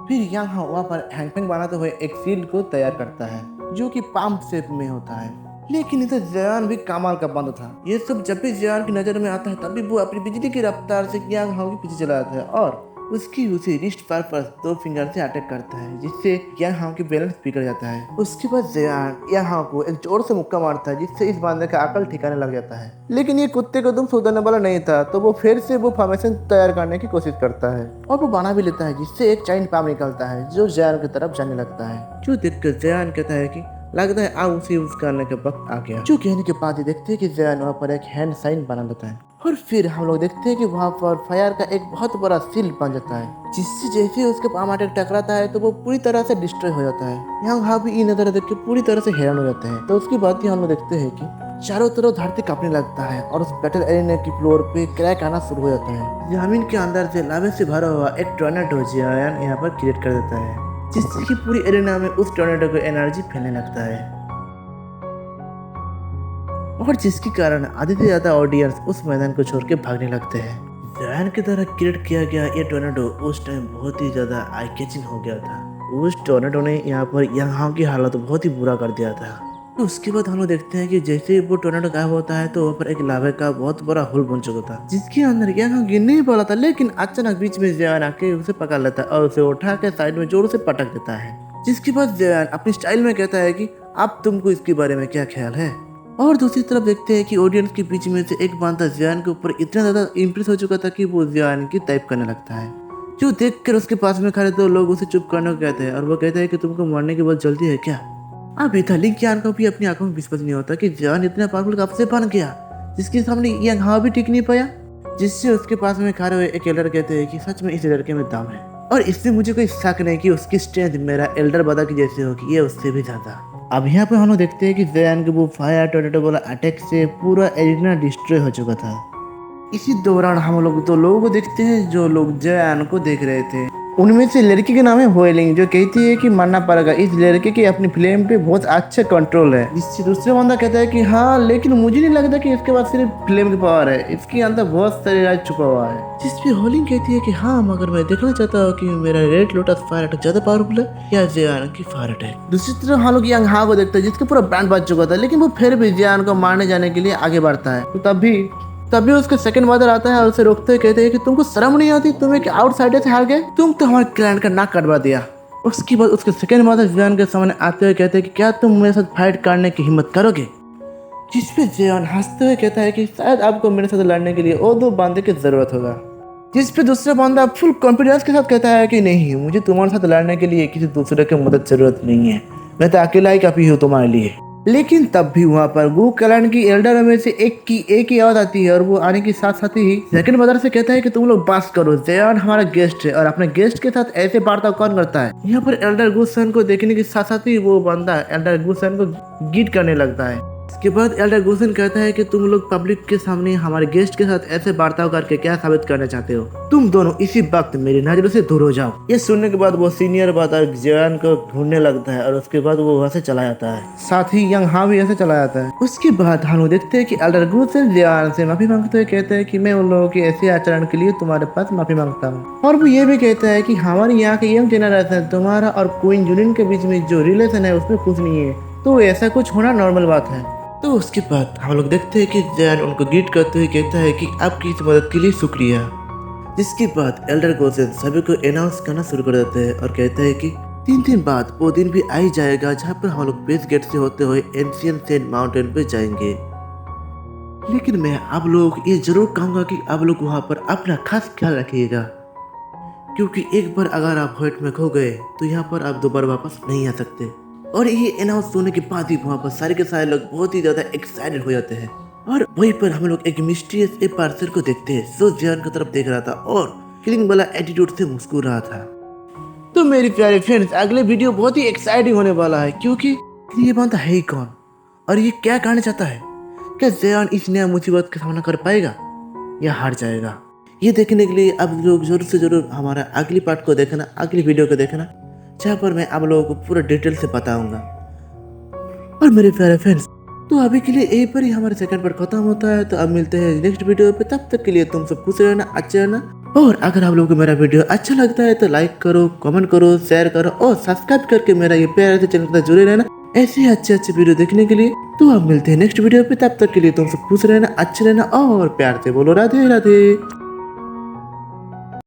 फिर यहाँ वहाँ पर हैंगफेंग बनाते हुए एक शील्ड को तैयार करता है जो कि पाम शेप में होता है। लेकिन इधर जयान भी कमाल का बंद था। ये सब जब भी जयान की नजर में आता है तभी वो अपनी बिजली की रफ्तार से यांग हाओ के पीछे चला जाता है और उसकी उसे रिस्ट पर दो फिंगर से अटैक करता है, जिससे यांग हाओ की बैलेंस बिगड़ जाता है। उसके बाद जयान यांग हाओ को एक जोर से मुक्का मारता है, जिससे इस बंदे का अकल ठिकाने लग जाता है। लेकिन ये कुत्ते को तुम सुधरने वाला नहीं था, तो वो फिर से वो फॉर्मेशन तैयार करने की कोशिश करता है और वो बना भी लेता है, जिससे एक चाइन पाम निकलता है जो जयान की तरफ जाने लगता है। जो देखकर जयान कहता है कि लगता है अब उसे यूज करने का वक्त आ गया। जो कहने के बाद ही देखते हैं कि जयान वहाँ पर एक हैंड साइन बना लेता है और फिर हम लोग देखते हैं कि वहाँ पर फायर का एक बहुत बड़ा सील बन जाता है, जिससे जैसे ही उसके पाम अटैक टकराता है तो वो पूरी तरह से डिस्ट्रॉय हो जाता है। यहाँ हाँ भी इन नजर देख के पूरी तरह से हैरान हो जाते हैं। तो उसके बाद ही हम लोग देखते हैं कि चारों तरफ धरती कांपने लगता है और उस बैटल एरिना की फ्लोर पे क्रैक आना शुरू हो जाता है। जमीन के अंदर से लावे से भरा हुआ एक टोर्नेडो जयान यहाँ पर क्रिएट कर देता है, जिससे कि पूरी एरिना में उस टोर्नेडो को एनर्जी फैलने लगता है और जिसके कारण आधे से ज्यादा ऑडियंस उस मैदान को छोड़ के भागने लगते हैं। जयान की तरह क्रिएट किया गया ये टोर्नेडो उस टाइम बहुत ही ज्यादा आई कैचिंग हो गया था। उस टोर्नेडो ने यहाँ पर यहाँ की हालत बहुत ही बुरा कर दिया था। तो उसके बाद हम लोग देखते हैं कि जैसे वो टोर्नेडो गायब होता है तो वहाँ पर एक लावे का बहुत बड़ा होल बन चुका था, जिसके अंदर यहाँ गिरने ही वाला था। लेकिन अचानक बीच में जयान आके उसे पकड़ लेता है और उसे उठा के साइड में जोर से पटक देता है। जिसके बाद जयान अपनी स्टाइल में कहता है कि अब तुमको इसके बारे में क्या ख्याल है। और दूसरी तरफ देखते हैं कि ऑडियंस के बीच में से एक बंदा जयान के ऊपर इतना ज्यादा इम्प्रेस हो चुका था कि वो जयान की टाइप करने लगता है। जो देखकर उसके पास में खड़े तो लोग उसे चुप करने को कहते हैं और वो कहता है कि तुमको मरने की बहुत जल्दी है क्या। अब इथालिक ज्ञान को भी अपनी आंखों में विश्वास नहीं होता कि जयान इतना पावरफुल कब से बन गया, जिसके सामने यांग हाओ भी टिक नहीं पाया। जिससे उसके पास में खड़े हुए एक एल्डर कहते हैं कि सच में इस लड़के में दम है और इससे मुझे कोई शक नहीं कि उसकी स्ट्रेंथ मेरा एल्डर ब्रदर की जैसी होगी, ये उससे भी ज्यादा। अब यहाँ पे हम लोग देखते हैं कि जयान के वो फायर टोर्नेडो वाला अटैक से पूरा एरिना डिस्ट्रॉय हो चुका था। इसी दौरान हम लोग दो लोगों को देखते हैं जो लोग जयान को देख रहे थे। उनमें से लड़की का नाम है होएलिंग, जो कहती है कि मरना पड़ेगा। इस लड़के की अपनी फ्लेम पे बहुत अच्छा कंट्रोल है। जिससे दूसरा बंदा कहता है कि हाँ, लेकिन मुझे नहीं लगता कि इसके पास सिर्फ फ्लेम की पावर है, इसके अंदर बहुत सारे राज छुपा हुआ है। जिसपे होलिंग कहती है कि हाँ, मगर मैं देखना चाहता हूँ कि मेरा रेड लोटस फायर अटैक ज्यादा पावरफुल है या जयान की फायर अटैक। दूसरी तरफ हम लोग यांग हाओ को देखते हैं जिसका पूरा बैंड बज चुका था, लेकिन वो फिर भी जयान को मारने जाने के लिए आगे बढ़ता है। तो तभी उसका सेकंड मदर आता है और उसे रोकते हुए कहते हैं कि तुमको शर्म नहीं आती, तुम एक आउटसाइडर से हार गए, तुम तो हमारे क्लाइंट का नाक कटवा दिया। उसके बाद उसके सेकंड मदर जयान के सामने आते हुए कहते हैं कि क्या तुम मेरे साथ फाइट करने की हिम्मत करोगे। जिसपे जयान हंसते हुए कहता है कि शायद आपको मेरे साथ लड़ने के लिए और दो बंदे की जरूरत होगा। जिसपे दूसरा बंदा फुल कॉन्फिडेंस के साथ कहता है कि नहीं, मुझे तुम्हारे साथ लड़ने के लिए किसी दूसरे की मदद जरूरत नहीं है, मैं तो अकेला ही काफी हूँ तुम्हारे लिए। लेकिन तब भी वहाँ पर गु कलान की एल्डर में से एक ही आवाज आती है और वो आने के साथ साथ ही सेकंड मदर से कहता है कि तुम लोग बात करो, जयान हमारा गेस्ट है और अपने गेस्ट के साथ ऐसे वार्ता कौन करता है। यहाँ पर एल्डर गुसन को देखने के साथ साथ ही वो बंदा एल्डर गुसन को गीट करने लगता है। इसके बाद एल्डर गुसन कहता है कि तुम लोग पब्लिक के सामने हमारे गेस्ट के साथ ऐसे बर्ताव करके क्या साबित करना चाहते हो, तुम दोनों इसी वक्त मेरी नजरों से दूर हो जाओ। ये सुनने के बाद वो सीनियर ब्रदर जयान को ढूंढने लगता है और उसके बाद वो वहाँ से चला जाता है, साथ ही यांग हाओ भी ऐसे चला जाता है। उसके बाद हम लोग देखते हैं कि एल्डर गुसन जयान से माफी मांगते हुए कहते हैं कि मैं उन लोगों के ऐसे आचरण के लिए तुम्हारे पास माफी मांगता हूँ। और वो ये भी कहता है कि हमारे यहाँ के यंग जनरेशन तुम्हारा और क्वीन जुलिन के बीच में जो रिलेशन है उसमें कुछ नहीं है, तो ऐसा कुछ होना नॉर्मल बात है। तो उसके बाद हम लोग देखते हैं कि जयान उनको गीट करते हुए कहता है कि आपकी इस मदद के लिए शुक्रिया। जिसके बाद एल्डर गोसेन सभी को अनाउंस करना शुरू कर देते हैं और कहते हैं कि 3 दिन बाद वो दिन भी आ ही जाएगा जहाँ पर हम लोग बेस गेट से होते हुए एंशियंट सेंट माउंटेन पे जाएंगे। लेकिन मैं आप लोगों को ये जरूर कहूँगा कि आप लोग वहाँ पर अपना खास ख्याल रखिएगा, क्योंकि एक बार अगर आप हर्ट में खो गए तो यहाँ पर आप दोबारा वापस नहीं आ सकते। और ये अनाउंस होने के बाद ही वहाँ पर सारे के सारे लोग बहुत ही ज्यादा एक्साइटेड हो जाते हैं। और वहीं पर हम लोग एक मिस्टीरियस ए पार्सल को देखते हैं जो जयान की तरफ देख रहा था और किलिंग वाला एटीट्यूड से मुस्कुरा रहा था। तो मेरे प्यारे फ्रेंड्स, अगले वीडियो बहुत ही एक्साइटिंग होने वाला है, क्योंकि ये बंदा है ही कौन और ये क्या करना चाहता है। क्या जयान इस नया मुसीबत का सामना कर पाएगा या हार जाएगा? ये देखने के लिए आप लोग जरूर से जरूर हमारा अगली पार्ट को देखना, अगली वीडियो को देखना, जहाँ पर मैं आप लोगों को पूरा डिटेल से बताऊंगा। और मेरे प्यारे फ्रेंड्स, तो अभी के लिए यहीं पर ही हमारा सेकंड पार्ट खत्म होता है। तो अब मिलते हैं नेक्स्ट वीडियो पे, तब तक के लिए तुम सब खुश रहना, अच्छे रहना, और अगर आप लोगों को मेरा वीडियो अच्छा लगता है तो लाइक करो, कमेंट करो, शेयर करो और सब्सक्राइब करके मेरा ये प्यारे से चैनल के साथ जुड़े रहना ऐसे ही अच्छे वीडियो देखने के लिए। तो अब मिलते हैं नेक्स्ट वीडियो पे, तब तक के लिए तुम सब खुश रहना, अच्छे रहना और प्यार से बोलो राधे राधे।